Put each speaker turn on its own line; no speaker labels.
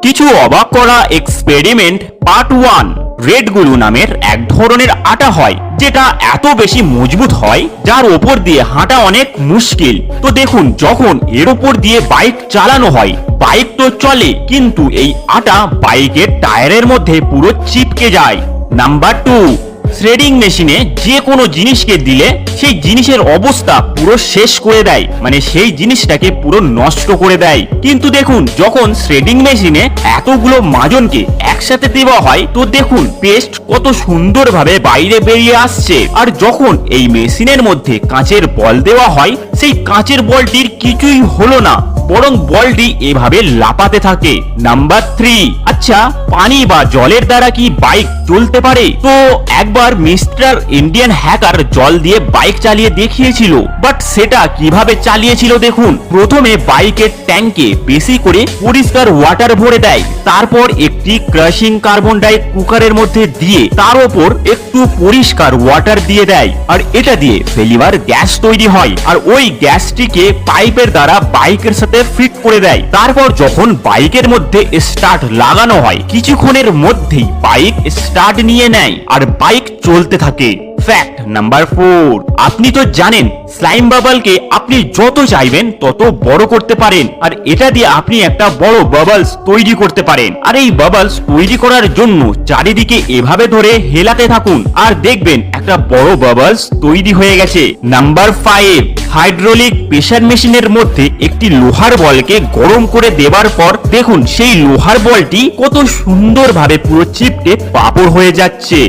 কিছু অবাক করা এক্সপেরিমেন্ট পার্ট 1। রেড গ্লু নামের এক ধরনের আটা হয় যেটা এত বেশি মজবুত হয় যার ওপর দিয়ে হাঁটা অনেক মুশকিল। তো দেখুন, যখন এর ওপর দিয়ে বাইক চালানো হয়, বাইক তো চলে কিন্তু এই আটা বাইকের টায়ারের মধ্যে পুরো চিপকে যায়। নাম্বার 2, থ্রেডিং মেশিনে যে কোনো জিনিসকে দিলে সেই জিনিসের অবস্থা পুরো শেষ করে দেয়, মানে সেই জিনিসটাকে পুরো নষ্ট করে দেয়। কিন্তু দেখুন, যখন থ্রেডিং মেশিনে এতগুলো মাজনকে একসাথে দেওয়া হয় তো দেখুন পেস্ট কত সুন্দরভাবে বাইরে বেরিয়ে আসছে। আর যখন এই মেশিনের মধ্যে কাঁচের বল দেওয়া হয়, সেই কাঁচের বলটির কিছুই হলো না, বরং বলটি এভাবে লাপাতে থাকে। নাম্বার 3, আচ্ছা, পানি বা জলের দ্বারা কি বাইক চলতে পারে? তো একবার মিস্টার ইন্ডিয়ান হ্যাকার জল দিয়ে বাইক চালিয়ে দেখিয়েছিল, বাট সেটা কিভাবে চালিয়েছিল দেখুন। প্রথমে বাইকের ট্যাঙ্কে বেশি করে পরিষ্কার ওয়াটার ভরে দেয়, তারপর একটি ক্রাশিং কার্বন ডাই কুকারের মধ্যে দিয়ে তার উপর একটু পরিষ্কার ওয়াটার দিয়ে দেয়, আর এটা দিয়ে ফেলিভার গ্যাস তৈরি হয়, আর ওই গ্যাসটিকে পাইপের দ্বারা বাইকের সাথে ফিট করে দেয়। তারপর যখন বাইকের মধ্যে স্টার্ট লাগানো হয়, কিছুক্ষণের মধ্যেই বাইক স্টার্ট নিয়ে নেয় আর বাইক চলতে থাকে। ফ্যাক্ট নাম্বার 4, আপনি তো জানেন স্লাইম বাবলকে আপনি যত চাইবেন তত বড় করতে পারেন, আর এটা দিয়ে আপনি একটা বড় বাবলস তৈরি করতে পারেন। আর এই বাবলস তৈরি করার জন্য চারিদিকে এভাবে ধরে হেলাতে থাকুন আর দেখবেন একটা বড় বাবলস তৈরি হয়ে গেছে। নাম্বার 5, হাইড্রোলিক প্রেসার মেশিনের মধ্যে একটি লোহার বলকে গরম করে দেবার পর দেখুন সেই লোহার বলটি কত সুন্দরভাবে পুরো চিপটে পাপড় হয়ে যাচ্ছে।